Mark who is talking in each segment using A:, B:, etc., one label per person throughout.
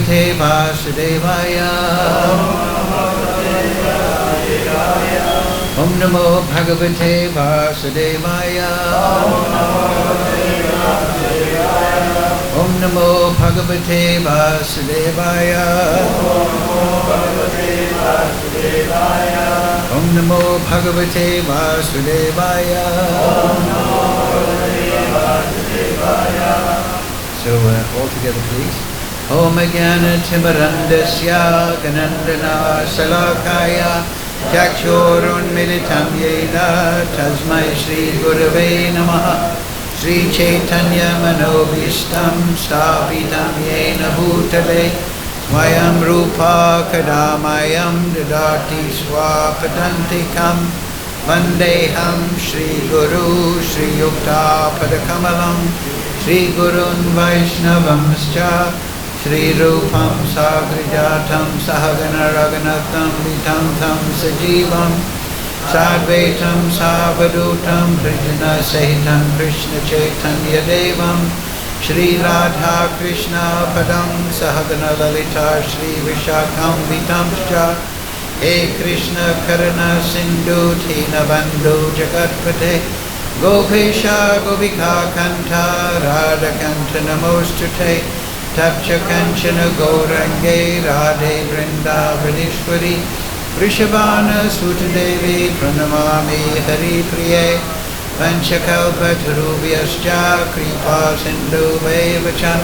A: Bhagavate Vasudevaya. Om Namo Bhagavate Vasudevaya. Om Namo Bhagavate Vasudevaya. Om Namo Bhagavate Vasudevaya. So all together please. Om Jnana Timarandasya Ganandana Salakaya Chakshurunmilitam Yena Tasmai Shri Gurave Namaha Shri Chaitanya Manobhishtam Sthapitam Yena Bhutale Swayam Rupa Kadamayam Dadati Swapadantikam Vandeham Shri Guru Shri Yukta Padakamalam Shri Gurun Vaishnavamscha Shri Rupam Sagrijatam Sahagana Raghunatam Vitam Tam Sajivam Sadvaitam Savadutam Krishna Sahitam Krishna Chaitanya Devam Shri Radha Krishna Padam Sahagana Lalita Shri Vishakam Vitamscha He Krishna Karana Sindhu Tina Bandhu Jagatpate Gopesha Gopika Kanta Radha Kanta Namostute Tapcha Kanchana Gaurange Radhe Vrindavanishwari Vrishabhana Sutadevi Pranamami Hari Priye Panchakalpa Tarubhyascha Kripa Sindhu Vaivachan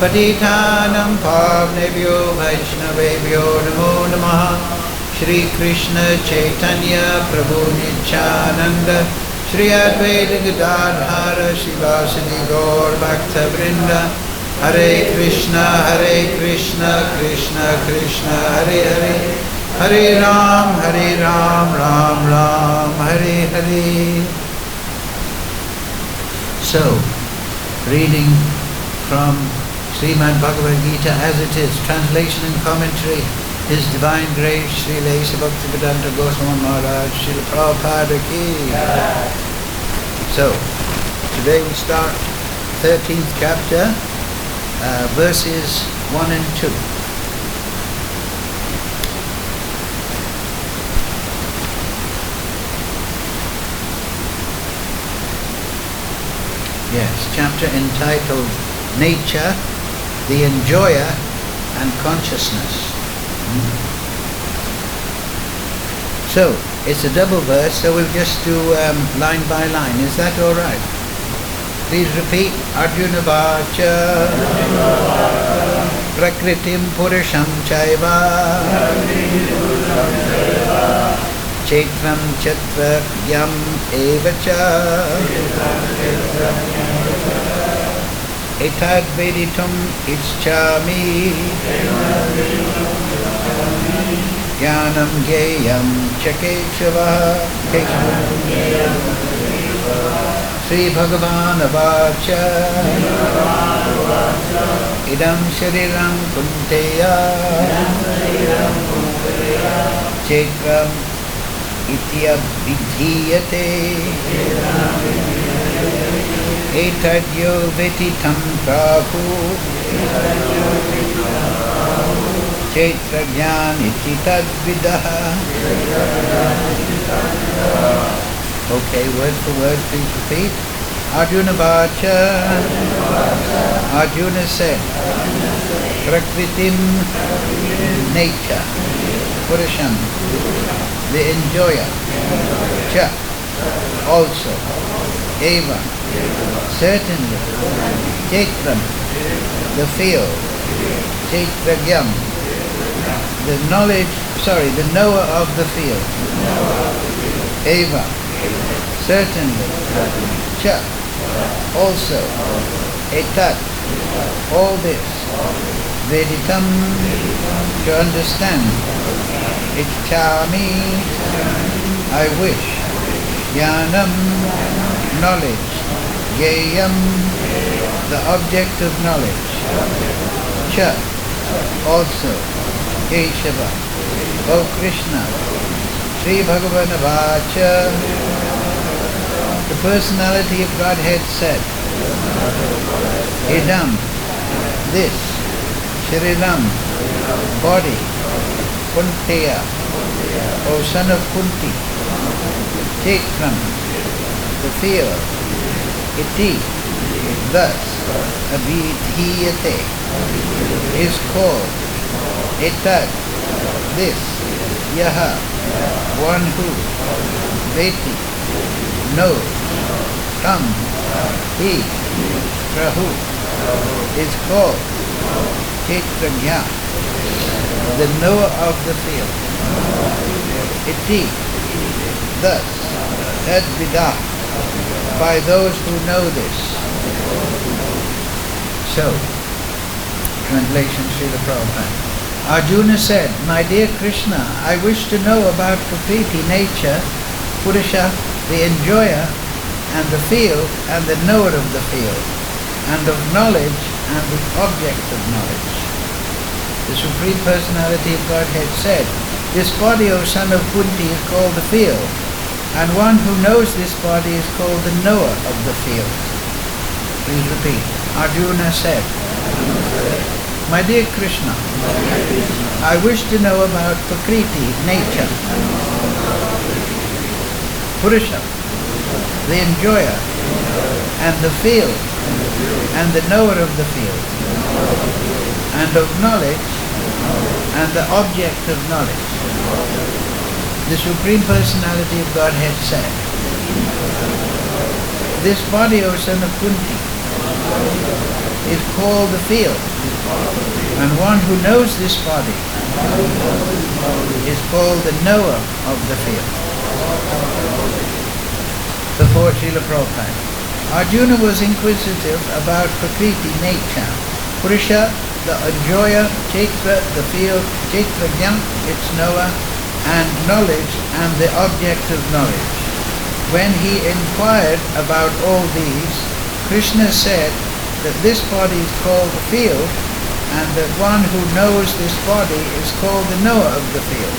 A: Patitanam Pavnebhyo Vaishnavebhyo Namo Namaha Shri Krishna Chaitanya Prabhu Nityananda Shri Advaita Gadadhara Shivasani Gaur Bhakta Vrinda Hare Krishna, Krishna Krishna, Hare Hare, Hare Ram, Ram Ram, Hare Hare. So, reading from Srimad Bhagavad-Gita as it is, translation and commentary, His Divine Grace, Srila Asa Bhaktivedanta Goswami Maharaj, Srila Prabhupada Ki. So, today we start 13th chapter. Verses 1 and 2. Yes, chapter entitled Nature, the Enjoyer and Consciousness. So, it's a double verse, so we'll just do line by line. Is that all right? Please repeat. Arjuna Vacha Prakritim Purusham Chaiva Chaitram Chatra Yam Evacha Etad Veditum Ichchami Jnanam Geyam Chakeshava Sri Bhagavan Vacha Idam Shariram Kunteya Chekram Itya Vidhiyate Etadyo Vetitam Prahu Chetra Jnana Ititad Vidaha. Okay, word for word, please repeat. Arjuna Vacha. Arjuna said, Prakritim, nature. Purusham, the enjoyer. Cha, also. Eva, certainly. Chaitram, the field. Chaitragyam, the knower of the field. Eva, certainly. Cha, also. Etat, all this. Veditam, to understand. Ichchami, I wish. Jnanam, knowledge. Geyam, the object of knowledge. Cha, also. Keshava, O Krishna. Sri Bhagavan Vacha, the personality of Godhead said, Idam, this, Shriram, body, Kunteya, O son of Kunti, Kshetram, the field, iti, thus, abhidhiyate, is called, etad, this, yaha, one who, veti, knows, tam, he, prahu, is called, Kshetrajna, the knower of the field. Iti, thus, tadvidah, by those who know this. So, translation Srila Prabhupada. Arjuna said, my dear Krishna, I wish to know about Prakriti, nature, Purusha, the enjoyer, and the field, and the knower of the field, and of knowledge, and the object of knowledge. The Supreme Personality of Godhead said, this body, O son of Kunti, is called the field, and one who knows this body is called the knower of the field. Please repeat. Arjuna said, my dear Krishna, I wish to know about Prakriti, nature, Purusha, the enjoyer, and the field, and the knower of the field, and of knowledge, and the object of knowledge. The Supreme Personality of Godhead said, this body, O son of Kunti, is called the field, and one who knows this body is called the knower of the field. Before Srila Prabhupada, Arjuna was inquisitive about Prakriti, nature, Purusha, the enjoyer, Kshetra, the field, Kshetrajna, its knower, and knowledge, and the object of knowledge. When he inquired about all these, Krishna said that this body is called the field, and that one who knows this body is called the knower of the field.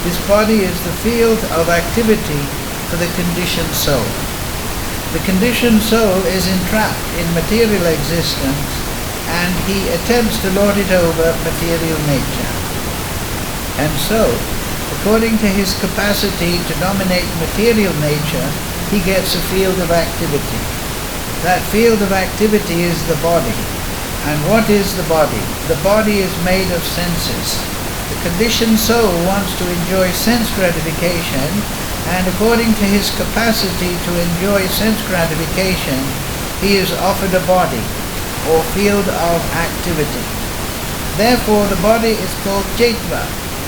A: This body is the field of activity for the conditioned soul. The conditioned soul is entrapped in material existence, and he attempts to lord it over material nature. And so, according to his capacity to dominate material nature, he gets a field of activity. That field of activity is the body. And what is the body? The body is made of senses. The conditioned soul wants to enjoy sense gratification, and according to his capacity to enjoy sense gratification, he is offered a body, or field of activity. Therefore, the body is called Kshetra,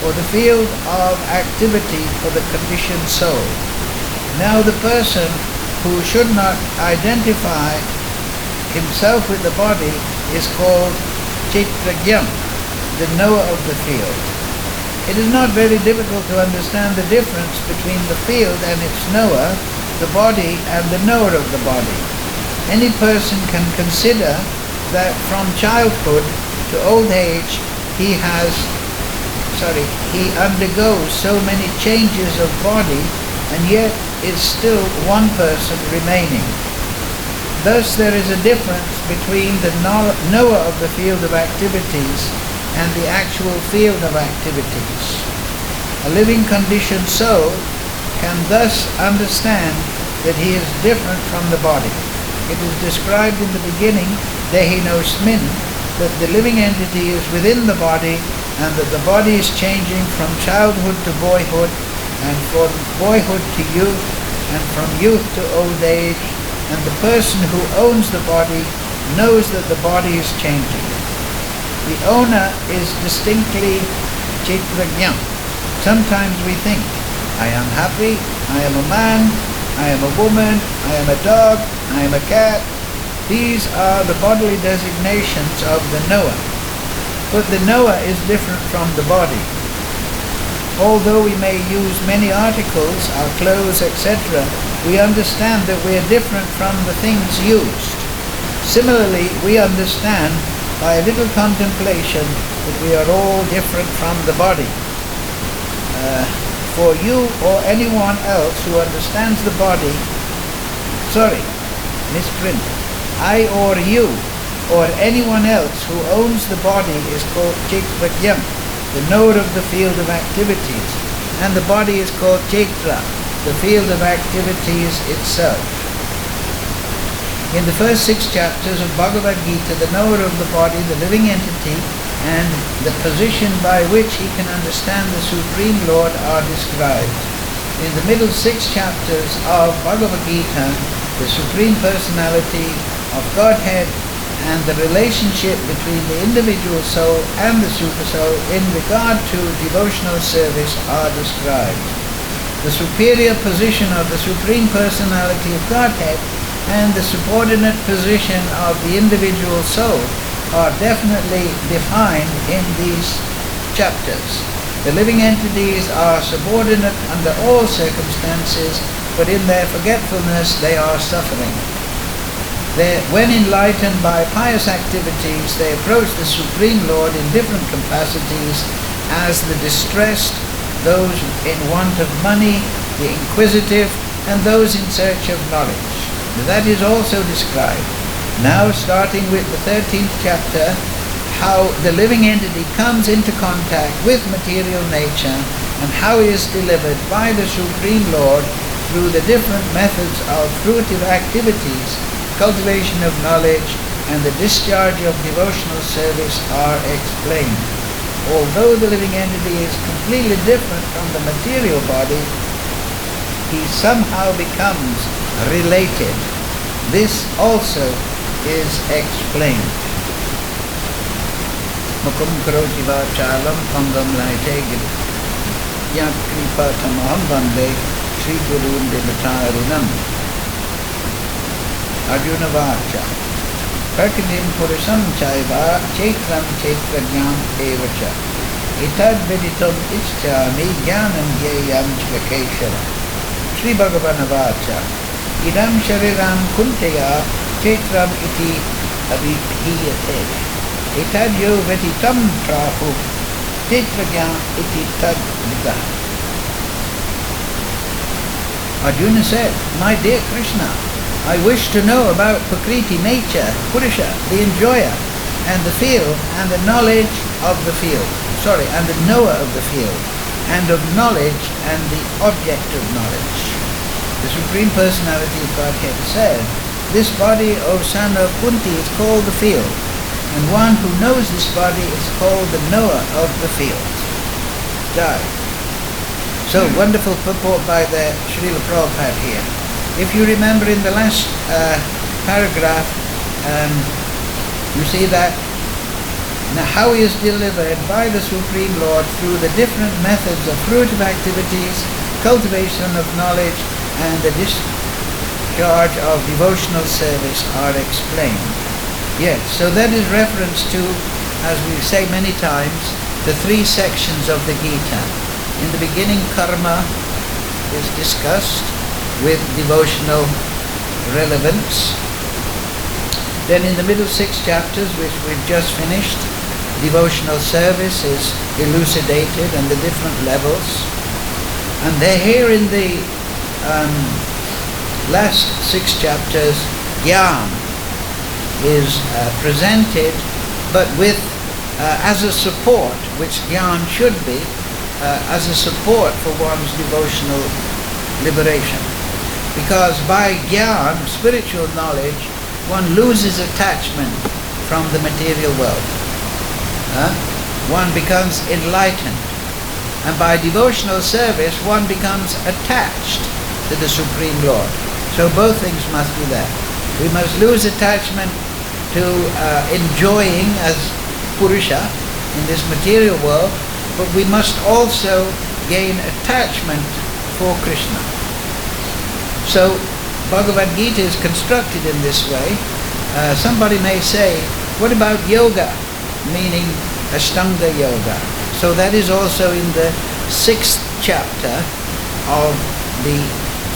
A: or the field of activity for the conditioned soul. Now the person who should not identify himself with the body is called Kshetrajna, the knower of the field. It is not very difficult to understand the difference between the field and its knower, the body and the knower of the body. Any person can consider that from childhood to old age he undergoes so many changes of body, and yet is still one person remaining. Thus there is a difference between the knower of the field of activities and the actual field of activities. A living conditioned soul can thus understand that he is different from the body. It is described in the beginning, Dehinosmin, that the living entity is within the body, and that the body is changing from childhood to boyhood, and from boyhood to youth, and from youth to old age, and the person who owns the body knows that the body is changing. The owner is distinctly Kshetrajna. Sometimes we think, I am happy, I am a man, I am a woman, I am a dog, I am a cat. These are the bodily designations of the knower. But the knower is different from the body. Although we may use many articles, our clothes, etc., we understand that we are different from the things used. Similarly, we understand by a little contemplation that we are all different from the body. For you or anyone else who understands the body, misprint, I or you or anyone else who owns the body is called Chetragyam, the knower of the field of activities, and the body is called Chetra, the field of activities itself. In the first 6 chapters of Bhagavad-Gita, the knower of the body, the living entity, and the position by which he can understand the Supreme Lord are described. In the middle 6 chapters of Bhagavad-Gita, the Supreme Personality of Godhead and the relationship between the individual soul and the Supersoul in regard to devotional service are described. The superior position of the Supreme Personality of Godhead and the subordinate position of the individual soul are definitely defined in these chapters. The living entities are subordinate under all circumstances, but in their forgetfulness they are suffering. When enlightened by pious activities, they approach the Supreme Lord in different capacities as the distressed, those in want of money, the inquisitive, and those in search of knowledge. That is also described. Now, starting with the 13th chapter, how the living entity comes into contact with material nature and how he is delivered by the Supreme Lord through the different methods of fruitive activities, cultivation of knowledge, and the discharge of devotional service are explained. Although the living entity is completely different from the material body, he somehow becomes related. This also is explained. Mukum karoti vachalam pangam laite yat kripa tamaham bande Sri Gurun Devatarunam. Arjuna vacha Prakritim Purusam chaiva Chetram Chetrajnam evacha Itad veditum ischami jnanam yeyam chvakeshara. Sri Bhagavan vacha Idam shariram kunteya Chetram iti abhihiyate Itad yo veditam prahu Chetrajnam iti tad vida. Arjuna said, "My dear Krishna, I wish to know about Prakriti, nature, Purusha, the enjoyer, and the field, and the knowledge of the field. And the knower of the field, and of knowledge, and the object of knowledge." The Supreme Personality of Godhead said, "This body, O son of Kunti, is called the field, and one who knows this body is called the knower of the field." Jai. So, wonderful purport by the Srila Prabhupada here. If you remember in the last paragraph, you see that how he is delivered by the Supreme Lord through the different methods of fruitive activities, cultivation of knowledge, and the discharge of devotional service are explained. Yes, so that is reference to, as we say many times, the 3 sections of the Gita. In the beginning, karma is discussed with devotional relevance. Then in the middle 6 chapters, which we've just finished, devotional service is elucidated and the different levels. And they're here in the last 6 chapters, Gyan is presented, but with as a support, which Gyan should be, as a support for one's devotional liberation. Because by Gyan, spiritual knowledge, one loses attachment from the material world. One becomes enlightened. And by devotional service, one becomes attached to the Supreme Lord. So both things must be there. We must lose attachment to enjoying as Purusha in this material world, but we must also gain attachment for Krishna. So Bhagavad-Gita is constructed in this way. Somebody may say, what about yoga? Meaning Ashtanga yoga. So that is also in the 6th chapter of the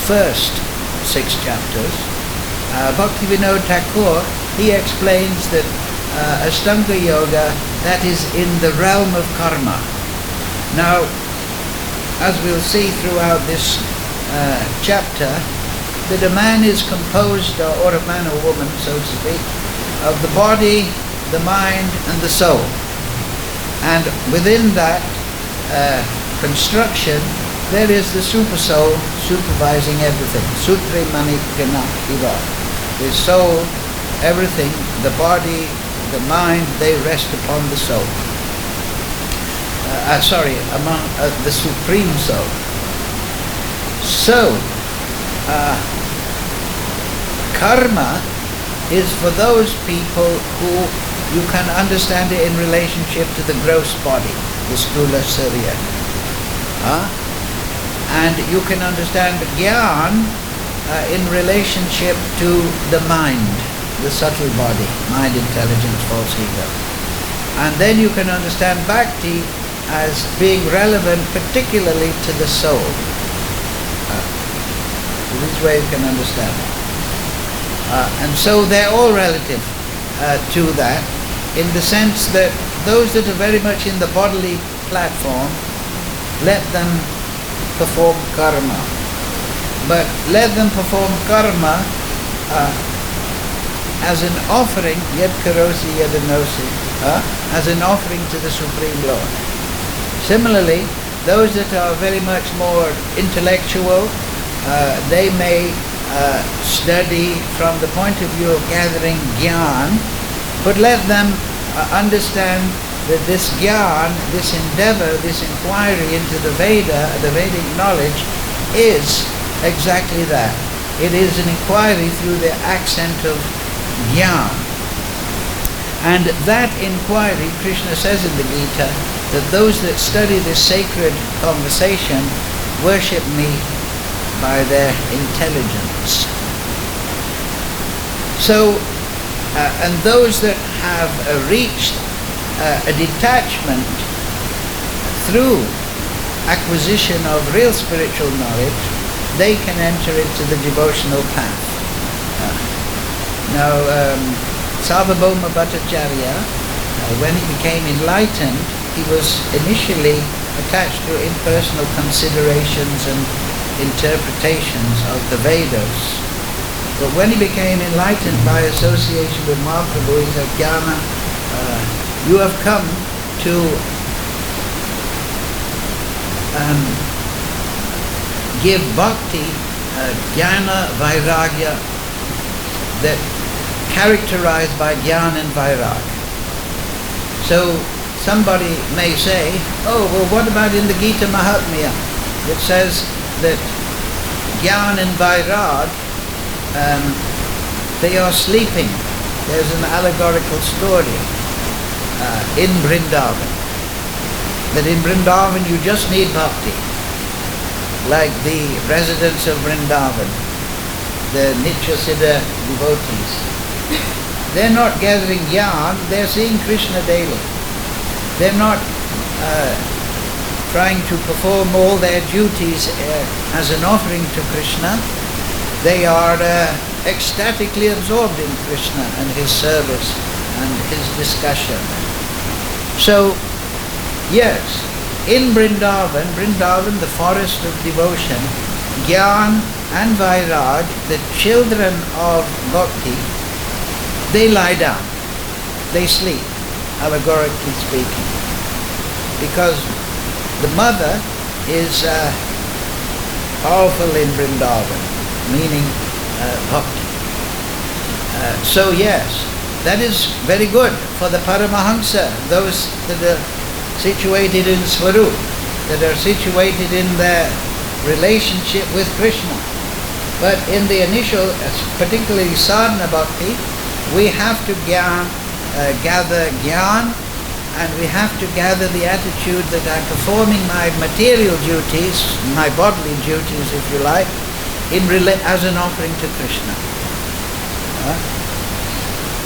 A: first 6 chapters. Bhakti-Vinod Thakur, he explains that Ashtanga yoga, that is in the realm of karma. Now, as we'll see throughout this chapter, that a man is composed, or a man or woman, so to speak, of the body, the mind, and the soul. And within that construction, there is the super soul supervising everything. Sutre manikana iva. The soul, everything, the body, the mind, they rest upon the soul. Among the supreme soul. So, karma is for those people who you can understand it in relationship to the gross body, the sthula surya. And you can understand jnana in relationship to the mind, the subtle body, mind, intelligence, false ego. And then you can understand bhakti as being relevant particularly to the soul. This way you can understand it. And so they're all relative to that, in the sense that those that are very much in the bodily platform, let them perform karma. But let them perform karma as an offering, yad karosi yadanosi, as an offering to the Supreme Lord. Similarly, those that are very much more intellectual, they may study from the point of view of gathering jnana, but let them understand that this jnana, this endeavor, this inquiry into the Veda, the Vedic knowledge, is exactly that. It is an inquiry through the accent of jnana. And that inquiry, Krishna says in the Gita, that those that study this sacred conversation worship me by their intelligence. So, and those that have reached a detachment through acquisition of real spiritual knowledge, they can enter into the devotional path. Now, Sarvabhauma Bhattacharya, when he became enlightened, he was initially attached to impersonal considerations and interpretations of the Vedas. But when he became enlightened by association with Mahaprabhu, he said, Jnana, you have come to give bhakti, jnana, vairagya, that characterized by jnana and vairagya. So somebody may say, oh, well, what about in the Gita Mahatmya? It says that jnana and vairagya, they are sleeping. There's an allegorical story in Vrindavan. That in Vrindavan you just need bhakti. Like the residents of Vrindavan, the Nitya Siddha devotees. They're not gathering jnana, they're seeing Krishna daily. They're not trying to perform all their duties as an offering to Krishna. They are ecstatically absorbed in Krishna and his service and his discussion. So, yes, in Vrindavan, the forest of devotion, jnana and vairag, the children of bhakti, they lie down, they sleep, allegorically speaking, because the mother is powerful in Vrindavan, meaning bhakti. So yes, that is very good for the Paramahamsa, those that are situated in Swarup, that are situated in their relationship with Krishna. But in the initial, particularly sadhana bhakti, we have to gather jnana, and we have to gather the attitude that I'm performing my material duties, my bodily duties if you like, as an offering to Krishna.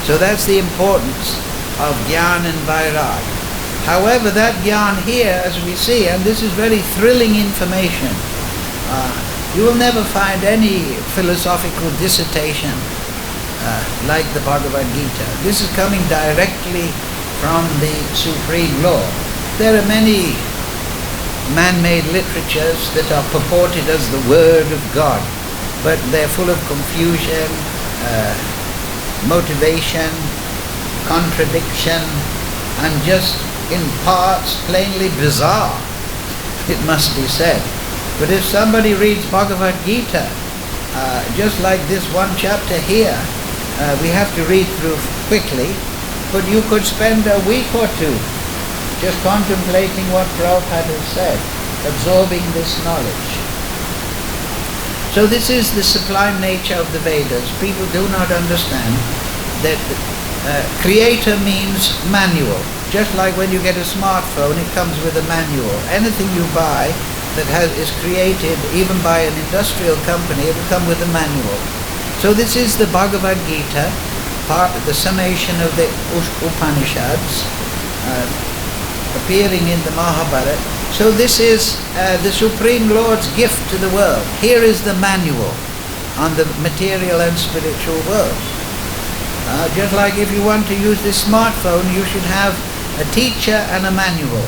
A: So that's the importance of jnana and vairag. However, that jnana here, as we see, and this is very thrilling information, you will never find any philosophical dissertation like the Bhagavad-Gita. This is coming directly from the Supreme Lord. There are many man-made literatures that are purported as the Word of God, but they're full of confusion, motivation, contradiction, and just in parts plainly bizarre, it must be said. But if somebody reads Bhagavad-Gita, just like this one chapter here, we have to read through quickly, but you could spend a week or two just contemplating what Prabhupada has said, absorbing this knowledge. So this is the sublime nature of the Vedas. People do not understand that creator means manual. Just like when you get a smartphone, it comes with a manual. Anything you buy that is created even by an industrial company, it will come with a manual. So this is the Bhagavad-Gita, part of the summation of the Upanishads, appearing in the Mahabharata. So this is the Supreme Lord's gift to the world. Here is the manual on the material and spiritual world. Just like if you want to use this smartphone, you should have a teacher and a manual.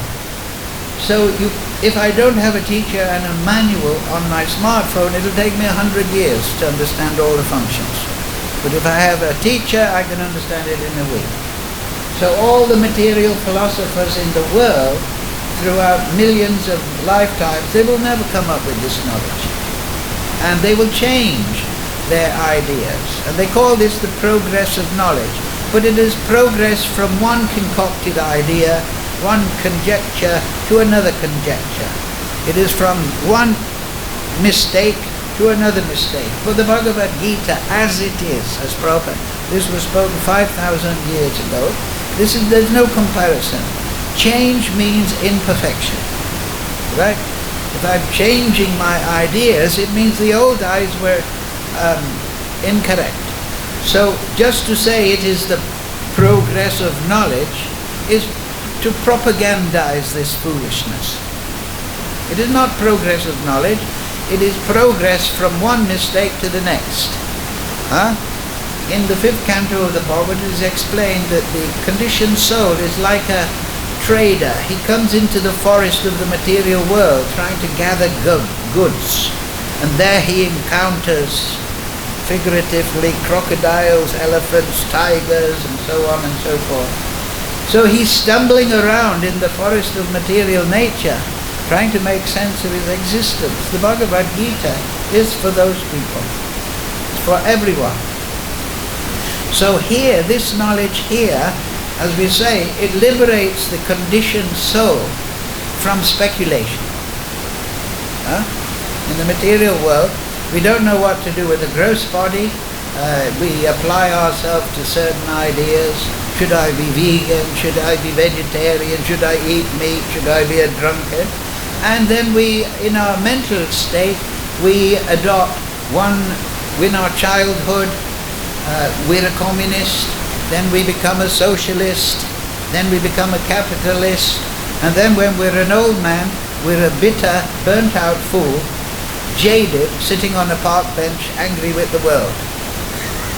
A: So if I don't have a teacher and a manual on my smartphone, it'll take me 100 years to understand all the functions. But if I have a teacher, I can understand it in a week. So all the material philosophers in the world, throughout millions of lifetimes, they will never come up with this knowledge. And they will change their ideas. And they call this the progress of knowledge. But it is progress from one concocted idea, one conjecture, to another conjecture. It is from one mistake to another mistake. For the Bhagavad-Gita, as it is, as Prabhupada, this was spoken 5,000 years ago, there's no comparison. Change means imperfection, right? If I'm changing my ideas, it means the old ideas were incorrect. So just to say it is the progress of knowledge is to propagandize this foolishness. It is not progress of knowledge, it is progress from one mistake to the next. In the 5th canto of the Bhagavad, it is explained that the conditioned soul is like a trader. He comes into the forest of the material world trying to gather goods, and there he encounters, figuratively, crocodiles, elephants, tigers, and so on and so forth. So he's stumbling around in the forest of material nature, trying to make sense of his existence. The Bhagavad-Gita is for those people. It's for everyone. So here, this knowledge here, as we say, it liberates the conditioned soul from speculation. In the material world, we don't know what to do with the gross body. We apply ourselves to certain ideas. Should I be vegan? Should I be vegetarian? Should I eat meat? Should I be a drunkard? And then we, in our mental state, we adopt one, in our childhood, we're a communist, then we become a socialist, then we become a capitalist, and then when we're an old man, we're a bitter, burnt-out fool, jaded, sitting on a park bench, angry with the world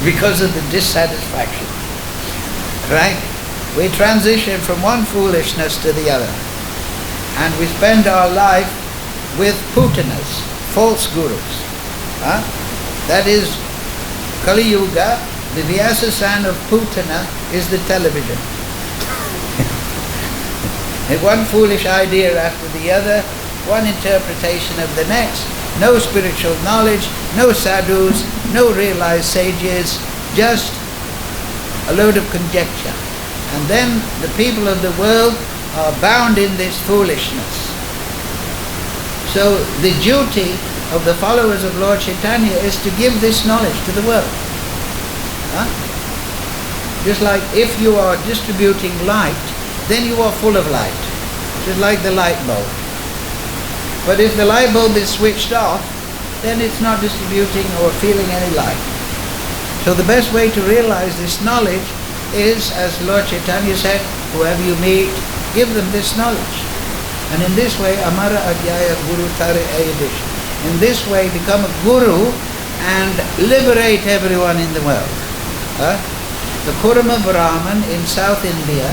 A: because of the dissatisfaction. Right? We transition from one foolishness to the other, and we spend our life with putanas, false gurus. That is Kali Yuga. The Vyasa-san of Putana is the television. And one foolish idea after the other, one interpretation of the next, no spiritual knowledge, no sadhus, no realized sages, just a load of conjecture. And then the people of the world are bound in this foolishness. So the duty of the followers of Lord Chaitanya is to give this knowledge to the world. Just like if you are distributing light, then you are full of light. Just like the light bulb. But if the light bulb is switched off, then it's not distributing or feeling any light. So the best way to realize this knowledge is, as Lord Chaitanya said, whoever you meet, give them this knowledge. And in this way, Amara Adhyaya Guru Tare Ayadish. In this way, become a guru and liberate everyone in the world. The Kurama Brahman in South India,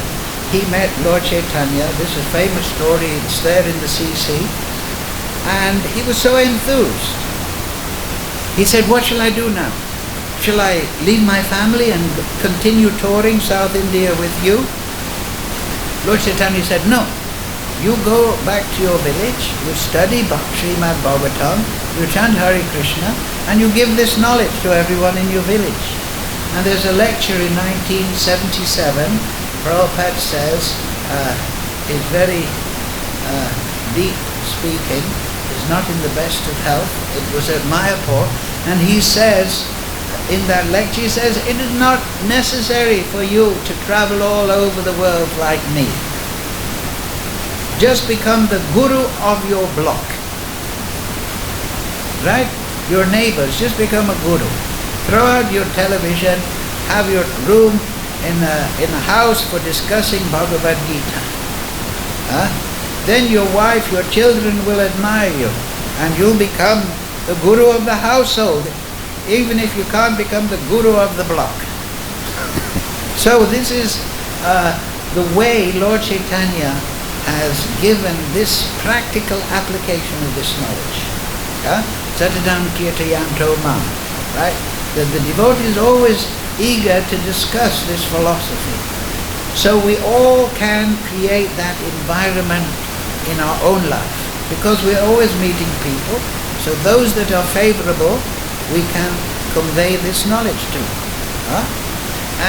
A: he met Lord Chaitanya. This is a famous story, it's there in the CC. And he was so enthused. He said, what shall I do now? shall I leave my family and continue touring South India with you? Lord Chaitanya said, no. You go back to your village, you study Srimad Bhagavatam, you chant Hare Krishna, and you give this knowledge to everyone in your village. And there's a lecture in 1977, Prabhupada says, is very deep speaking, is not in the best of health. It was at Mayapur, and he says, in that lecture, he says, it is not necessary for you to travel all over the world like me. Just become the guru of your block. Right? Your neighbors, just become a guru. Throw out your television, have your room in a house for discussing Bhagavad-Gita. Then your wife, your children will admire you, and you'll become the guru of the household, even if you can't become the guru of the block. So this is the way Lord Chaitanya has given this practical application of this knowledge. Satadam kirtayanto mam. Right? That the devotee is always eager to discuss this philosophy. So we all can create that environment in our own life, because we're always meeting people. So those that are favorable, we can convey this knowledge to.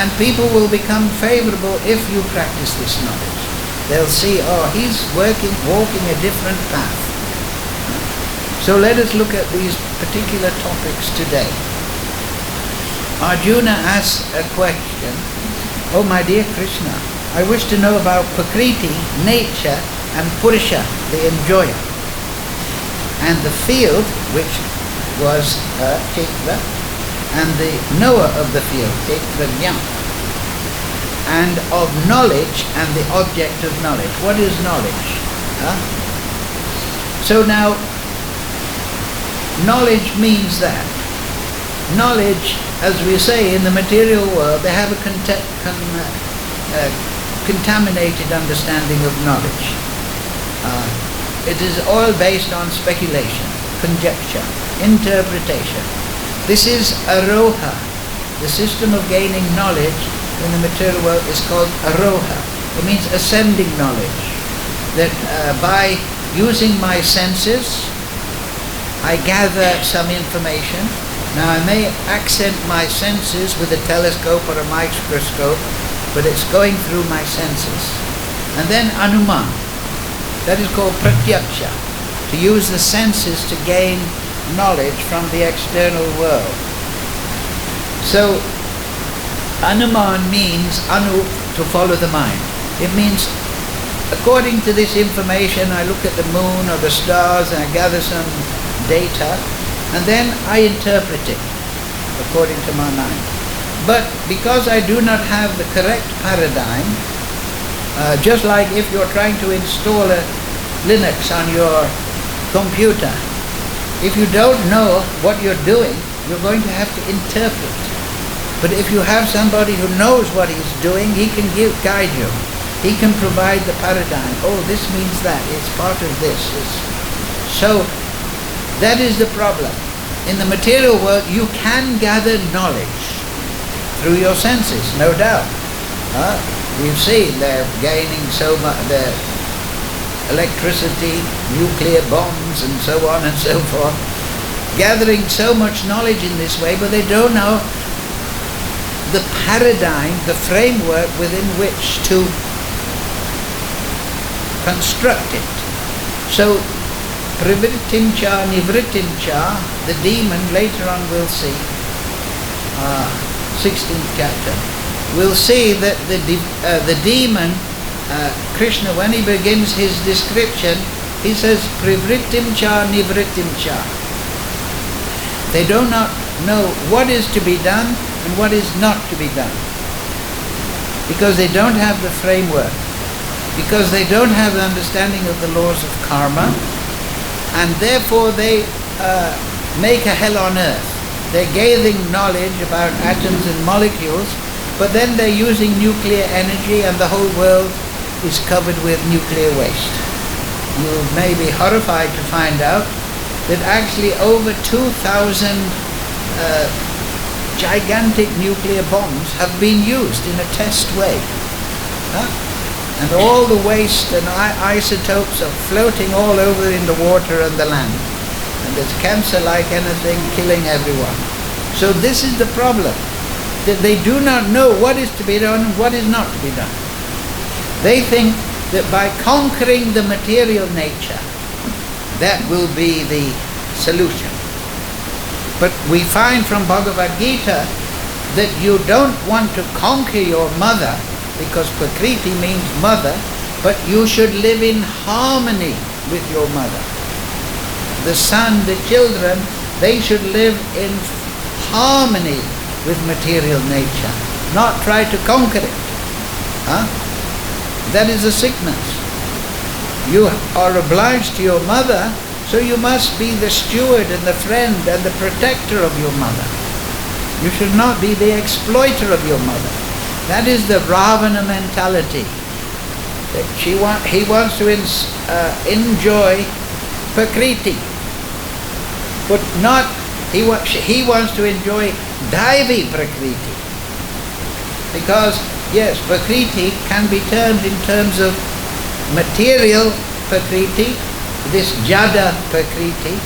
A: And people will become favorable if you practice this knowledge. They'll see, oh, he's walking a different path. So let us look at these particular topics today. Arjuna asks a question, oh my dear Krishna, I wish to know about Prakriti, nature, and Purusha, the enjoyer. And the field, which was Kshetra, and the knower of the field, Kshetrajna, and of knowledge and the object of knowledge. What is knowledge? So now, knowledge means that. Knowledge, as we say in the material world, they have a contaminated understanding of knowledge. It is all based on speculation, conjecture, interpretation. This is aroha. The system of gaining knowledge in the material world is called aroha. It means ascending knowledge. That by using my senses, I gather some information. Now I may accent my senses with a telescope or a microscope, but it's going through my senses. And then anuman. That is called pratyaksha. To use the senses to gain knowledge from the external world. So anuman means anu, to follow the mind. It means, according to this information, I look at the moon or the stars and I gather some data, and then I interpret it according to my mind. But because I do not have the correct paradigm, just like if you're trying to install a Linux on your computer, if you don't know what you're doing, you're going to have to interpret. But if you have somebody who knows what he's doing, he can guide you. He can provide the paradigm. Oh, this means that. It's part of this. So that is the problem. In the material world, you can gather knowledge through your senses, no doubt. We've seen they're gaining so much, their electricity, nuclear bombs, and so on and so forth, gathering so much knowledge in this way, but they don't know the paradigm, the framework within which to construct it. So, pravrittimcha, nivrittimcha, the demon, later on we'll see, 16th chapter, we'll see that the demon, Krishna, when he begins his description, he says, pravrittimcha, nivrittimcha. They do not know what is to be done and what is not to be done, because they don't have the framework, because they don't have the understanding of the laws of karma, and therefore they make a hell on earth. They're gaining knowledge about atoms and molecules, but then they're using nuclear energy and the whole world is covered with nuclear waste. You may be horrified to find out that actually over 2,000 gigantic nuclear bombs have been used in a test way. And all the waste and isotopes are floating all over in the water and the land. And there's cancer like anything killing everyone. So this is the problem, that they do not know what is to be done and what is not to be done. They think that by conquering the material nature, that will be the solution. But we find from Bhagavad-Gita that you don't want to conquer your mother, because Prakriti means mother, but you should live in harmony with your mother. The son, the children, they should live in harmony with material nature, not try to conquer it. That is a sickness. You are obliged to your mother, so you must be the steward and the friend and the protector of your mother. You should not be the exploiter of your mother. That is the Ravana mentality. That he wants to enjoy Prakriti, but not, he wants to enjoy Daivi Prakriti. Because, yes, Prakriti can be termed in terms of material Prakriti, this Jada Prakriti,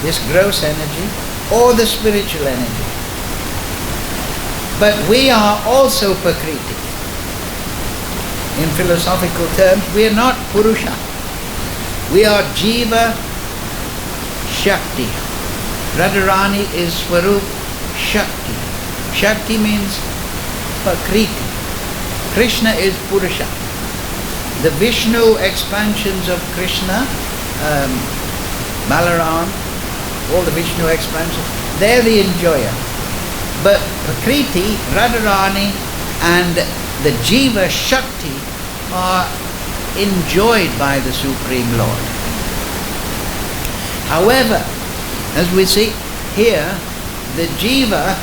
A: this gross energy, or the spiritual energy. But we are also Prakriti. In philosophical terms, we are not Purusha. We are Jiva Shakti. Radharani is Swarup Shakti. Shakti means Prakriti. Krishna is Purusha. The Vishnu expansions of Krishna, Balaram, all the Vishnu expansions, they're the enjoyer. But Prakriti, Radharani and the Jiva Shakti are enjoyed by the Supreme Lord. However, as we see here, the Jiva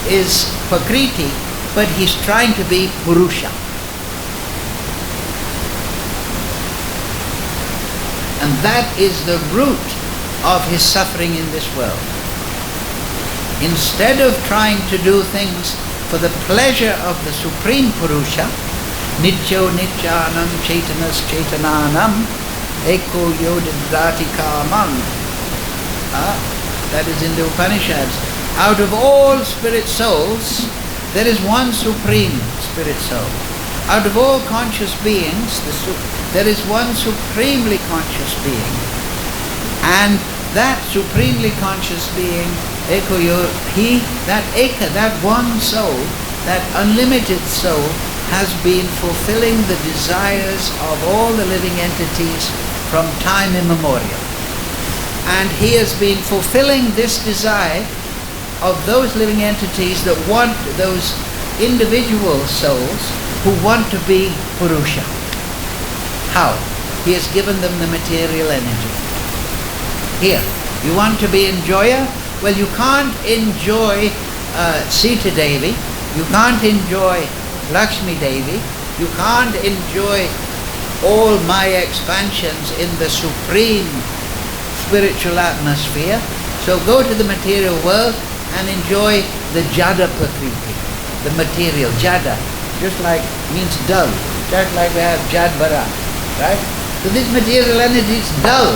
A: is Prakriti, but he's trying to be Purusha. And that is the root of his suffering in this world. Instead of trying to do things for the pleasure of the Supreme Purusha, Nityo Nityanam Chaitanas Chaitananam Eko Yodidrati Kamam. That is in the Upanishads. Out of all spirit souls, there is one supreme spirit soul. Out of all conscious beings, there is one supremely conscious being. And that supremely conscious being, that one soul, that unlimited soul, has been fulfilling the desires of all the living entities from time immemorial. And he has been fulfilling this desire of those living entities that want, those individual souls who want to be Purusha. How? He has given them the material energy. Here, you want to be enjoyer? Well, you can't enjoy Sita Devi, you can't enjoy Lakshmi Devi, you can't enjoy all Maya expansions in the supreme spiritual atmosphere. So go to the material world and enjoy the Jada Prakriti, the material, Jada, just like, means dull, just like we have Jadvara, right? So this material energy is dull.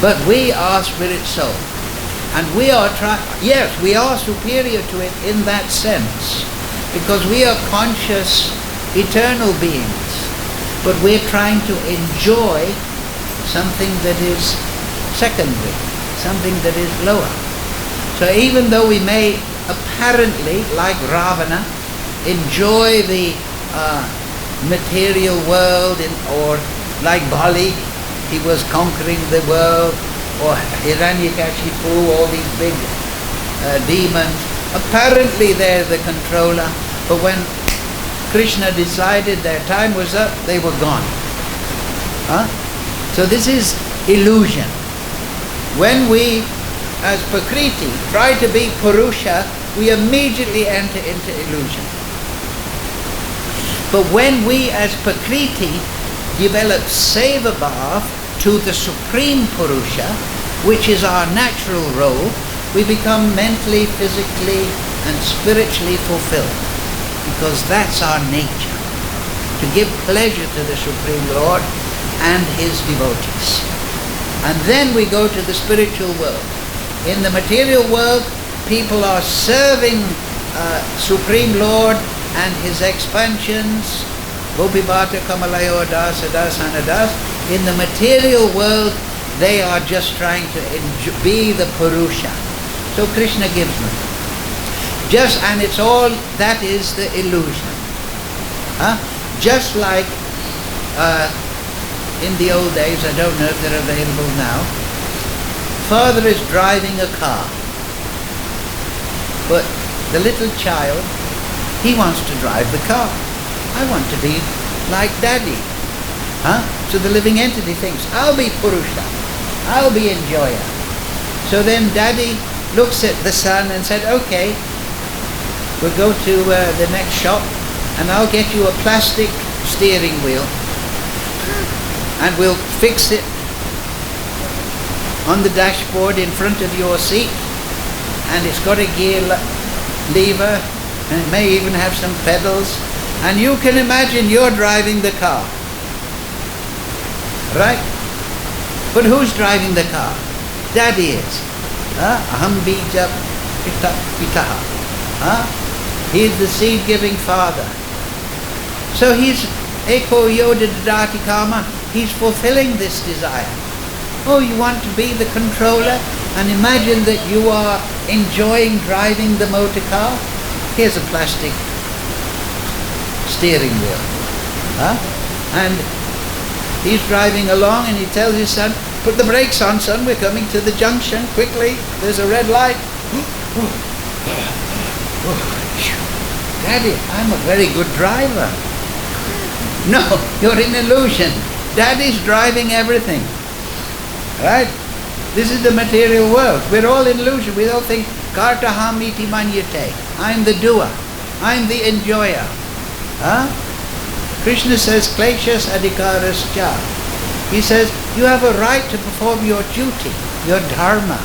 A: But we are spirit soul. And we are yes, we are superior to it in that sense, because we are conscious, eternal beings. But we're trying to enjoy something that is secondary, something that is lower. So even though we may apparently, like Ravana, enjoy the material world, or like Bali, he was conquering the world, or Hiranyakashipu, all these big demons. Apparently they're the controller, but when Krishna decided their time was up, they were gone. So this is illusion. When we, as Prakriti, try to be Purusha, we immediately enter into illusion. But when we, as Prakriti, develop Seva Bhav to the Supreme Purusha, which is our natural role, we become mentally, physically, and spiritually fulfilled. Because that's our nature, to give pleasure to the Supreme Lord and His devotees. And then we go to the spiritual world. In the material world, people are serving Supreme Lord and His expansions, Gopibhata, Kamalayo, Das, Das, Anadas. In the material world, they are just trying to be the Purusha. So Krishna gives them. And it's all, that is the illusion. Just like in the old days, I don't know if they're available now, father is driving a car, but the little child, he wants to drive the car. I want to be like daddy. So the living entity thinks, I'll be Purusha, I'll be enjoyer. So then daddy looks at the son and said, okay, we'll go to the next shop and I'll get you a plastic steering wheel and we'll fix it on the dashboard in front of your seat, and it's got a gear lever and it may even have some pedals, and you can imagine you're driving the car, right? But who's driving the car? Daddy is. Aham bija pitaha. He's the seed-giving father. So he's eko yoda dadati kama. He's fulfilling this desire. Oh, you want to be the controller and imagine that you are enjoying driving the motor car? Here's a plastic steering wheel. And he's driving along and he tells his son, put the brakes on, son, we're coming to the junction, quickly, there's a red light. Daddy, I'm a very good driver. No, you're in illusion. Daddy's driving everything. Right? This is the material world. We're all in illusion. We all think, Kartaham iti manyate. I'm the doer. I'm the enjoyer. Krishna says, Kleshas adhikaras cha. He says, you have a right to perform your duty, your dharma,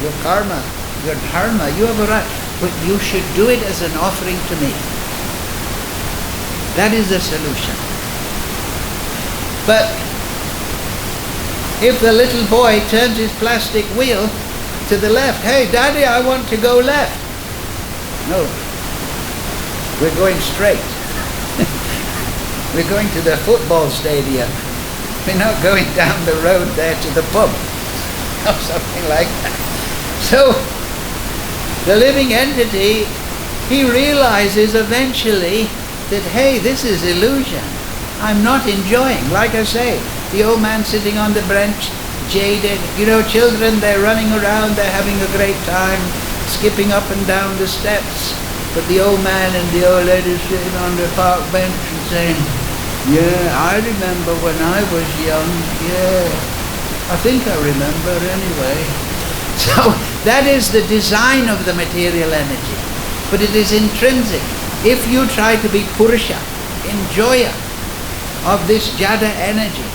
A: your karma, your dharma. You have a right. But you should do it as an offering to me. That is the solution. But if the little boy turns his plastic wheel to the left, hey, Daddy, I want to go left. No, we're going straight. We're going to the football stadium. We're not going down the road there to the pub or something like that. So the living entity, he realizes eventually that, hey, this is illusion. I'm not enjoying. Like I say, the old man sitting on the bench, jaded. You know, children, they're running around, they're having a great time, skipping up and down the steps. But the old man and the old lady sitting on the park bench and saying, yeah, I remember when I was young, yeah. I think I remember anyway. So that is the design of the material energy. But it is intrinsic. If you try to be Purusha, enjoyer of this Jada energy,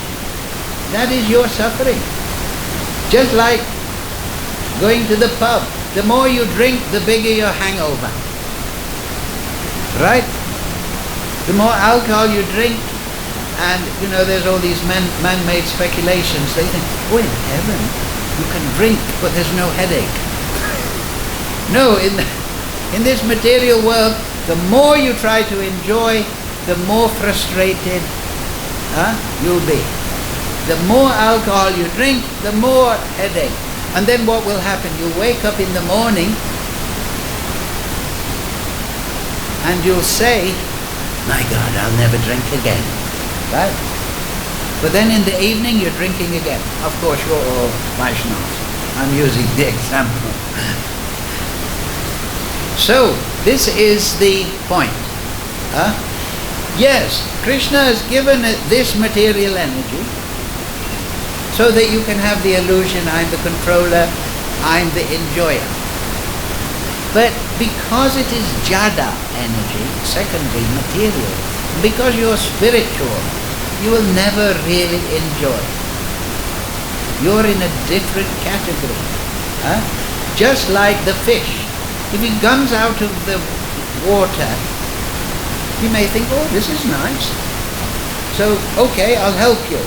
A: that is your suffering. Just like going to the pub. The more you drink, the bigger your hangover. Right? The more alcohol you drink, and you know, there's all these man-made speculations. They think, oh, in heaven, you can drink, but there's no headache. No, in this material world, the more you try to enjoy, the more frustrated you'll be. The more alcohol you drink, the more headache. And then what will happen? You'll wake up in the morning and you'll say, my God, I'll never drink again. Right? But then in the evening you're drinking again. Of course, you're all Vaishnavas. I'm using the example. So, this is the point. Yes, Krishna has given it this material energy so that you can have the illusion, I'm the controller, I'm the enjoyer. But because it is Jada energy, secondary material, because you're spiritual, you will never really enjoy. You're in a different category. Just like the fish. If he comes out of the water, you may think, oh, this is nice. So, okay, I'll help you.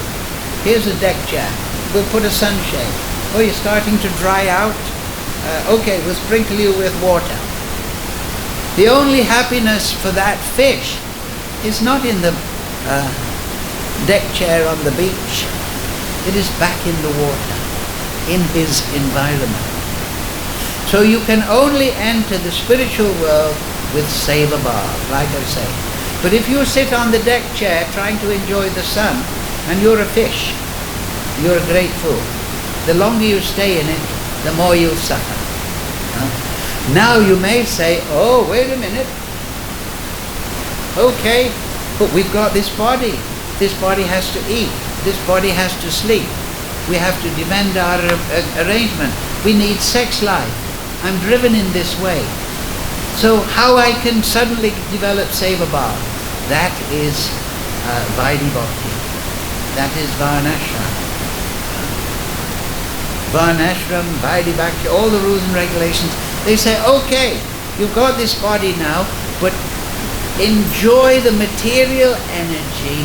A: Here's a deck chair. We'll put a sunshade. Oh, you're starting to dry out? Okay, we'll sprinkle you with water. The only happiness for that fish is not in the deck chair on the beach. It is back in the water, in his environment. So you can only enter the spiritual world with seva bhava, like I say. But if you sit on the deck chair trying to enjoy the sun, and you're a fish, you're a great fool. The longer you stay in it, the more you'll suffer. Now you may say, oh, wait a minute. Okay, but we've got this body. This body has to eat. This body has to sleep. We have to defend our arrangement. We need sex life. I'm driven in this way. So how I can suddenly develop seva bhava? That is Vaidhi Bhakti. That is Varnashram. Varnashram, Vaidhi Bhakti, all the rules and regulations. They say, okay, you've got this body now, but enjoy the material energy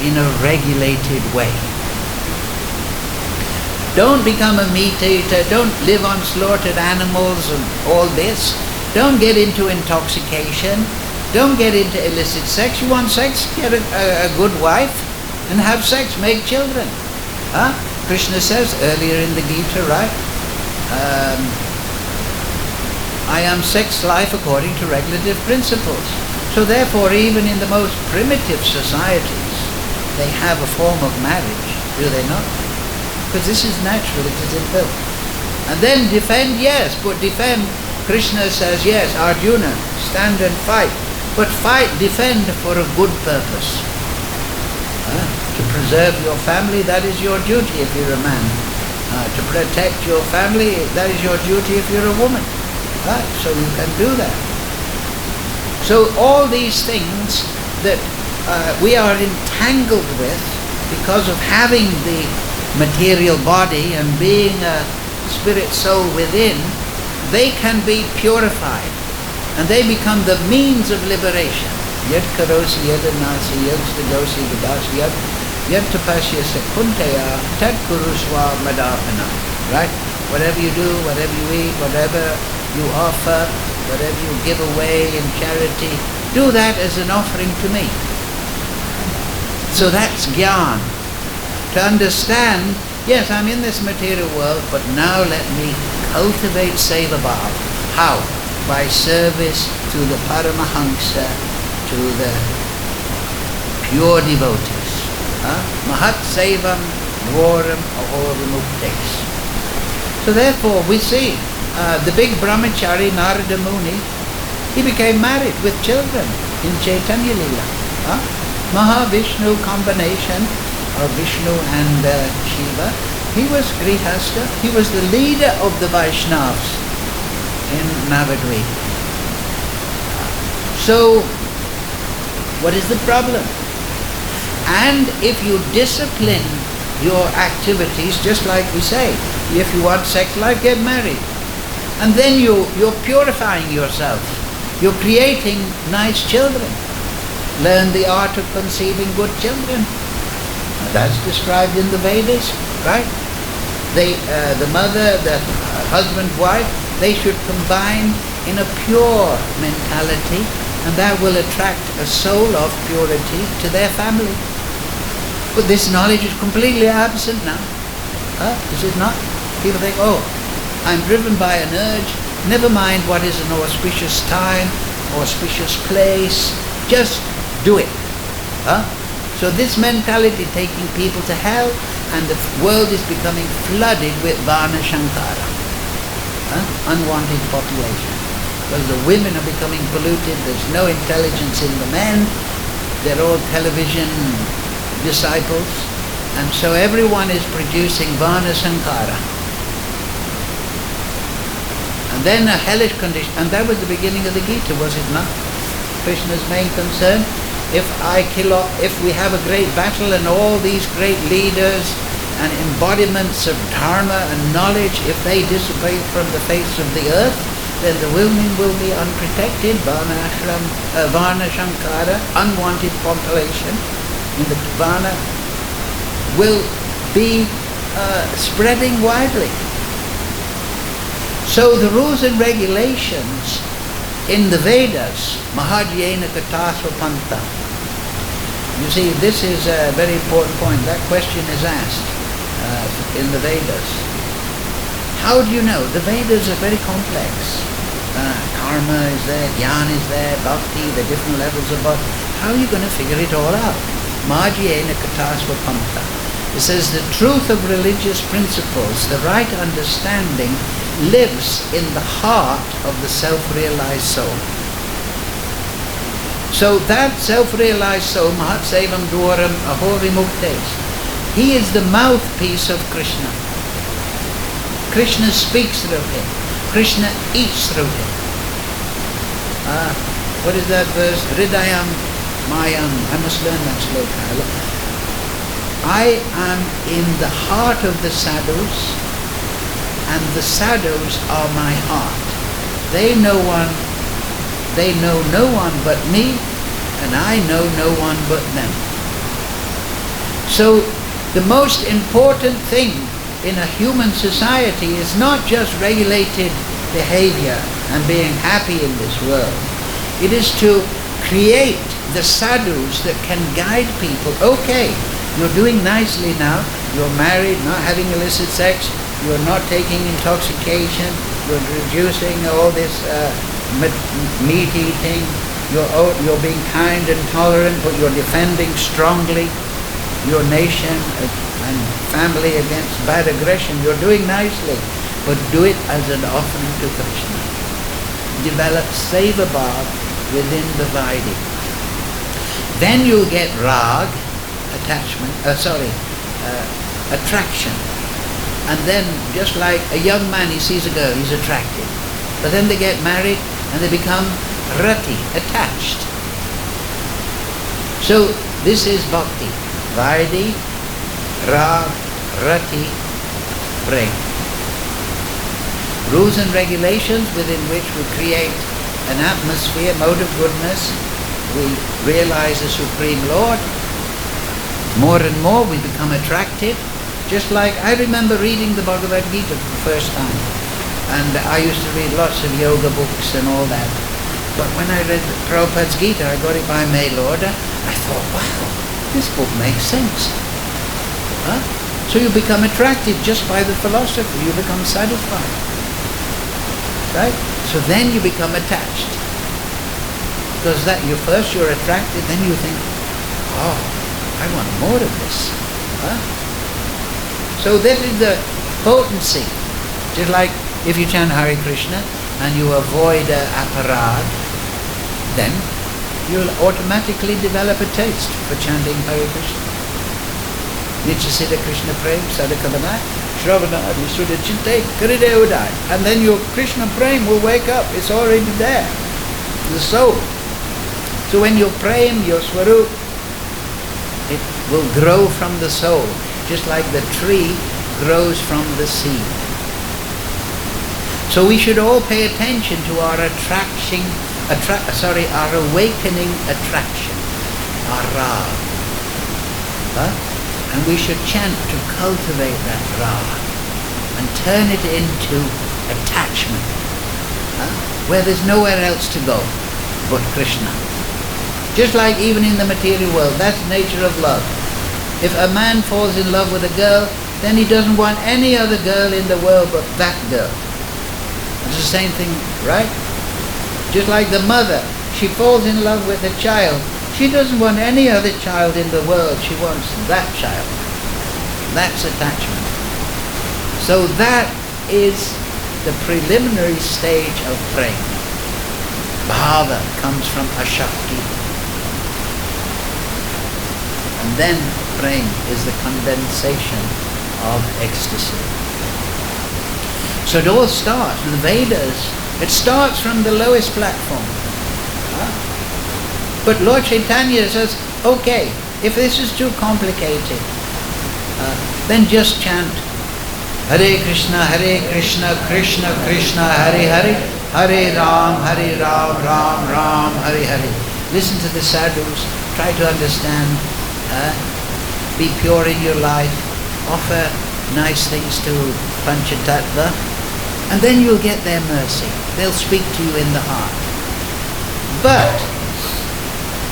A: in a regulated way. Don't become a meat eater, don't live on slaughtered animals and all this. Don't get into intoxication, don't get into illicit sex. You want sex? Get a good wife and have sex, make children. Krishna says earlier in the Gita, right? I am sex life according to regulative principles. So therefore, even in the most primitive societies, they have a form of marriage, do they not? Because this is natural, it is inbuilt. And then defend, yes, but defend, Krishna says, yes, Arjuna, stand and fight. But fight, defend for a good purpose. To preserve your family, that is your duty if you're a man. To protect your family, that is your duty if you're a woman. Right? So you can do that. So all these things that we are entangled with because of having the material body and being a spirit soul within, they can be purified and they become the means of liberation. Yad karosi yad anasi yad stadosi vidasi yad tapasya kunteya tad kuruswa madapana. Right? Whatever you do, whatever you eat, whatever you offer, whatever you give away in charity, do that as an offering to me. So that's jnana. To understand, yes, I'm in this material world, but now let me cultivate seva bhava. How? By service to the Paramahamsa, to the pure devotees. Mahat sevam voram ahorimuktes. So therefore we see the big brahmachari Narada Muni, he became married with children in Chaitanya Lila. Mahavishnu combination of Vishnu and Shiva. He was Grihastha, he was the leader of the Vaishnavas in Navadvipa. So, what is the problem? And if you discipline your activities, just like we say, if you want sex life, get married. And then you're purifying yourself. You're creating nice children. Learn the art of conceiving good children. That's described in the Vedas, right? The mother, the husband, wife, they should combine in a pure mentality, and that will attract a soul of purity to their family. But this knowledge is completely absent now. Is it not? People think, oh, I'm driven by an urge, never mind what is an auspicious time, auspicious place, just do it. So this mentality taking people to hell, and the world is becoming flooded with Varna Shankara, unwanted population. Because the women are becoming polluted, there's no intelligence in the men, they're all television disciples, and so everyone is producing Varna Shankara. And then a hellish condition, and that was the beginning of the Gita, was it not? Krishna's main concern. If we have a great battle and all these great leaders and embodiments of dharma and knowledge, if they dissipate from the face of the earth, then the women will be unprotected, varna shankara, unwanted population in the varna will be spreading widely. So the rules and regulations in the Vedas, Mahajyena Katasvapanta. You see, this is a very important point. That question is asked in the Vedas. How do you know? The Vedas are very complex. Karma is there, jnana is there, bhakti, the different levels of bhakti. How are you going to figure it all out? Mahajyena Katasvapanta. It says the truth of religious principles, the right understanding, lives in the heart of the self-realized soul. So that self-realized soul, Mahatsevam Dwaram Ahovimuktes, he is the mouthpiece of Krishna. Krishna speaks through him. Krishna eats through him. What is that verse? Hridayam Mayam. I must learn that sloka. I am in the heart of the sadhus, and the sadhus are my heart. They know no one but me, and I know no one but them. So the most important thing in a human society is not just regulated behavior and being happy in this world. It is to create the sadhus that can guide people. Okay, you're doing nicely now, you're married, not having illicit sex, you're not taking intoxication, you're reducing all this meat eating, you're being kind and tolerant, but you're defending strongly your nation and family against bad aggression. You're doing nicely, but do it as an offering to Krishna. Develop seva bhav within the vaidhi. Then you'll get rag, attraction. And then, just like a young man, he sees a girl, he's attracted. But then they get married and they become rati, attached. So this is bhakti. Vaidhi, rag, rati, prem. Rules and regulations within which we create an atmosphere, mode of goodness. We realize the Supreme Lord. More and more we become attracted. Just like I remember reading the Bhagavad-Gita for the first time. And I used to read lots of yoga books and all that. But when I read Prabhupada's Gita, I got it by mail order, I thought, wow, this book makes sense. So you become attracted just by the philosophy, you become satisfied. Right? So then you become attached. Because you're attracted, then you think, oh, I want more of this. So this is the potency. Just like if you chant Hare Krishna and you avoid aparad, then you'll automatically develop a taste for chanting Hare Krishna. Nityasiddha Krishna Prem Sadakavana Shravana Visuddha Chinte Karide Udai. And then your Krishna Prem will wake up. It's already there. The soul. So when your Prem, your Swarup, it will grow from the soul. Just like the tree grows from the seed. So we should all pay attention to our our awakening attraction, our rag. And we should chant to cultivate that rag and turn it into attachment, where there's nowhere else to go but Krishna. Just like even in the material world, that's the nature of love. If a man falls in love with a girl, then he doesn't want any other girl in the world but that girl. It's the same thing, right? Just like the mother, she falls in love with a child. She doesn't want any other child in the world. She wants that child. That's attachment. So that is the preliminary stage of prem. Bhava comes from ashakti. And then prem is the condensation of ecstasy. So it all starts in the Vedas. It starts from the lowest platform. But Lord Chaitanya says, okay, if this is too complicated, then just chant Hare Krishna, Krishna Krishna, Hare Hare, Hare Ram, Ram Ram, Hare Hare. Listen to the sadhus, try to understand, be pure in your life, offer nice things to Panchatattva, and then you'll get their mercy. They'll speak to you in the heart. But,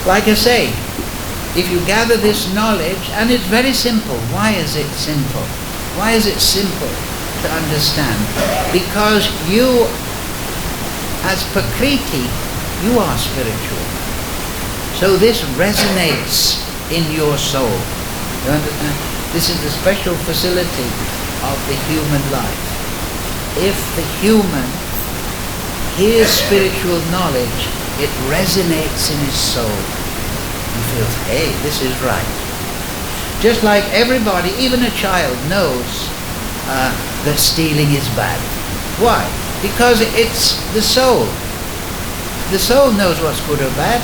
A: like I say, if you gather this knowledge, and it's very simple. Why is it simple? Why is it simple to understand? Because you, as Prakriti, you are spiritual. So this resonates in your soul. You understand? This is the special facility of the human life. If the human hears spiritual knowledge, it resonates in his soul. He feels, hey, this is right. Just like everybody, even a child, knows that stealing is bad. Why? Because it's the soul. The soul knows what's good or bad.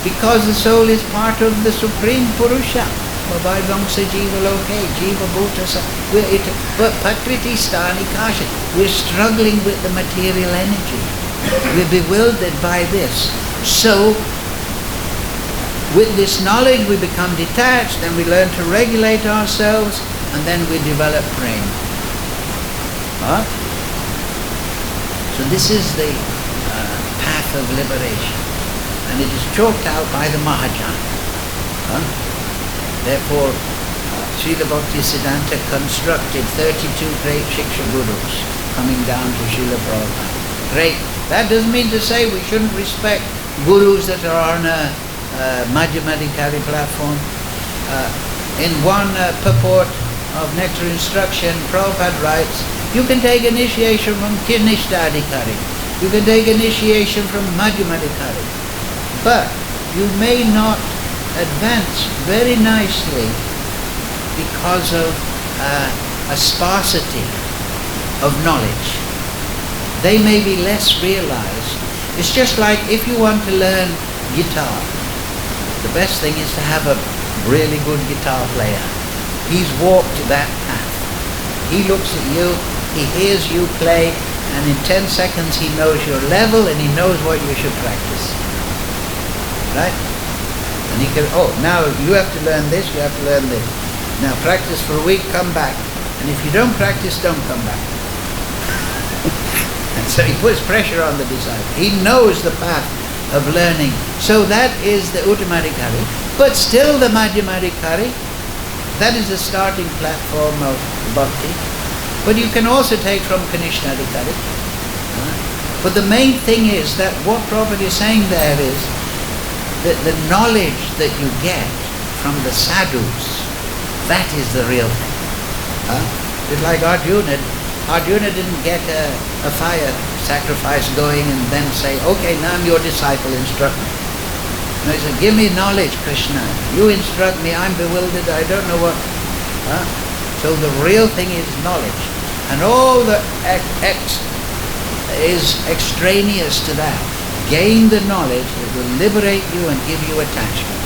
A: Because the soul is part of the Supreme Purusha. But Prakriti Sthani Kasha, we're struggling with the material energy. We're bewildered by this. So, with this knowledge we become detached, then we learn to regulate ourselves, and then we develop prema. So this is the path of liberation, and it is chalked out by the Mahajana. Therefore, Srila Bhaktisiddhanta constructed 32 great Shiksha Gurus coming down to Srila Prabhupada. Great. That doesn't mean to say we shouldn't respect gurus that are on a Madhyamadikari platform. In one purport of Nectar Instruction, Prabhupada writes, you can take initiation from Kirnishtadikari, you can take initiation from Madhyamadikari, but you may not advance very nicely because of a sparsity of knowledge. They may be less realized. It's just like if you want to learn guitar, the best thing is to have a really good guitar player. He's walked that path. He looks at you, he hears you play, and in 10 seconds he knows your level and he knows what you should practice. Right? And he can, now you have to learn this, you have to learn this. Now practice for a week, come back. And if you don't practice, don't come back. And so he puts pressure on the disciple. He knows the path of learning. So that is the Uttamadikari. But still the Madhyamadikari, that is the starting platform of bhakti. But you can also take from Kanishtadikari. But the main thing is that what Prabhupada is saying there is that the knowledge that you get from the sadhus, that is the real thing. It's like Arjuna. Arjuna didn't get a fire sacrifice going and then say, okay, now I'm your disciple, instruct me. No, he said, give me knowledge, Krishna. You instruct me, I'm bewildered, I don't know what. So the real thing is knowledge. And all the is extraneous to that. Gain the knowledge that will liberate you and give you attachment.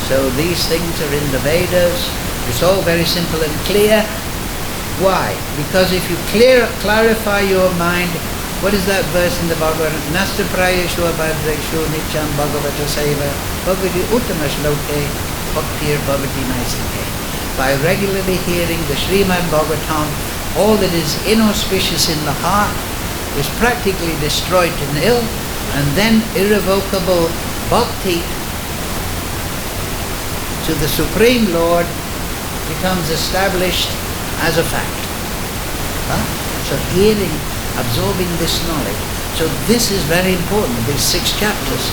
A: So these things are in the Vedas. It's all very simple and clear. Why? Because if you clarify your mind, what is that verse in the Bhagavad-Gita? Nasta prayeshu abhadreshu nityam bhagavata seva bhagavati uttama shloke bhaktir bhavati naisike. By regularly hearing the Srimad Bhagavatam, all that is inauspicious in the heart is practically destroyed to nil, and then irrevocable bhakti to the Supreme Lord becomes established as a fact. So hearing, absorbing this knowledge. So this is very important, these 6 chapters.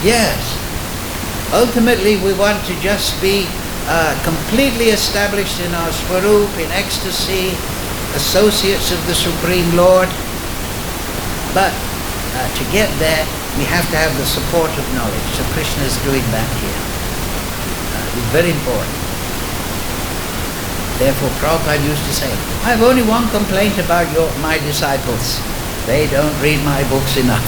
A: Yes, ultimately we want to just be completely established in our Swarup, in ecstasy, associates of the Supreme Lord. But to get there, we have to have the support of knowledge. So Krishna is doing that here. It's very important. Therefore, Prabhupada used to say, I have only one complaint about my disciples. They don't read my books enough.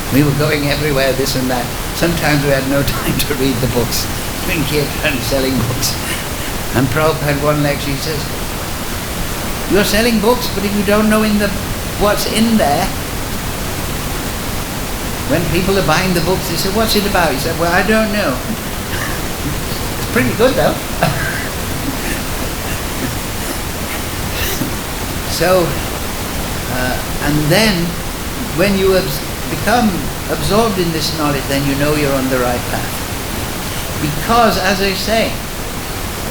A: We were going everywhere, this and that. sometimes we had no time to read the books. We kept selling books. And Prabhupada had one lecture, he says, you're selling books, but if you don't know what's in there, when people are buying the books, they say, what's it about? He said, well, I don't know. It's pretty good though. So, and then when you become absorbed in this knowledge, then you know you're on the right path. Because, as I say,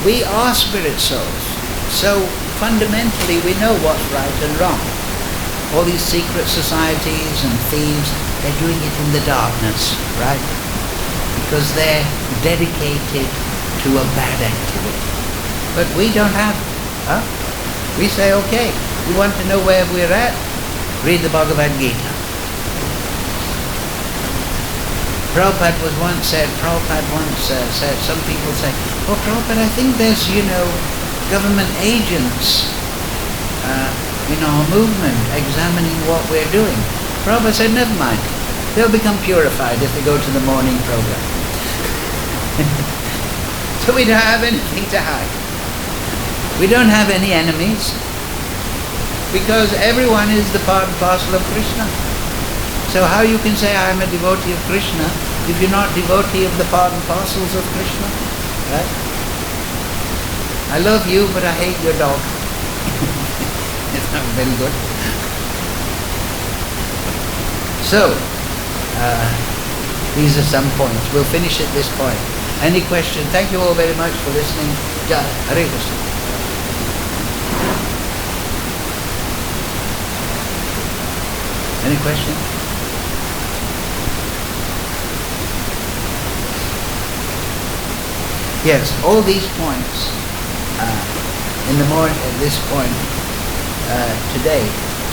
A: we are spirit souls. So fundamentally we know what's right and wrong. All these secret societies and thieves, they're doing it in the darkness, right? Because they're dedicated to a bad activity. But we don't have, we say, okay, you want to know where we're at? Read the Bhagavad-Gita. Prabhupada once said, some people say, oh Prabhupada, I think there's, government agents, a movement examining what we're doing. Prabhupada said, never mind. They'll become purified if they go to the morning program. So we don't have anything to hide. We don't have any enemies because everyone is the part and parcel of Krishna. So how you can say I am a devotee of Krishna if you're not devotee of the part and parcels of Krishna? Right? I love you, but I hate your dog. It's not very good. So, these are some points. We'll finish at this point. Any question? Thank you all very much for listening. Jai Hare Krishna. Any question? Yes, all these points in the morning at this point today,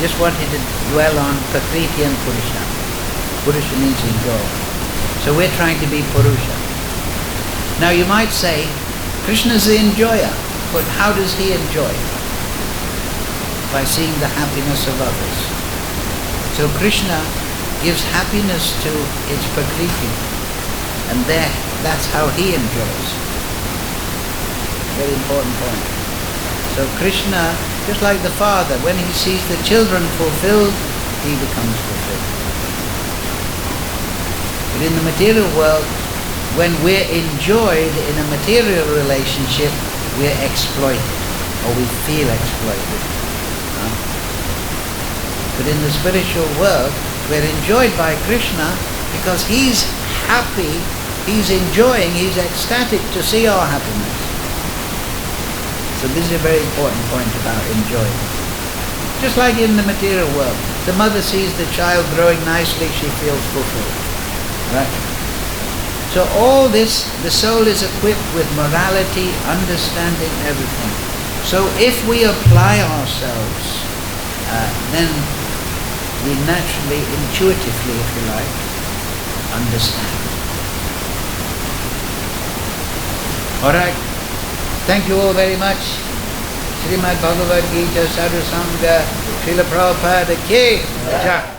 A: just wanted to dwell on Prakriti and Purusha. Purusha means enjoy. So we're trying to be Purusha. Now you might say, Krishna's the enjoyer, but how does he enjoy? By seeing the happiness of others. So Krishna gives happiness to his Prakriti, and that's how he enjoys. Very important point. So Krishna, just like the father, when he sees the children fulfilled, he becomes fulfilled. But in the material world, when we're enjoyed in a material relationship, we're exploited, or we feel exploited. But in the spiritual world, we're enjoyed by Krishna because he's happy, he's enjoying, he's ecstatic to see our happiness. So this is a very important point about enjoying. Just like in the material world, the mother sees the child growing nicely, she feels fulfilled. Right? So all this, the soul is equipped with morality, understanding everything. So if we apply ourselves, then we naturally, intuitively, if you like, understand. All right. Thank you all very much. Srimad Bhagavad-Gita Sadhu Sangha Srila Prabhupada Ki Jai.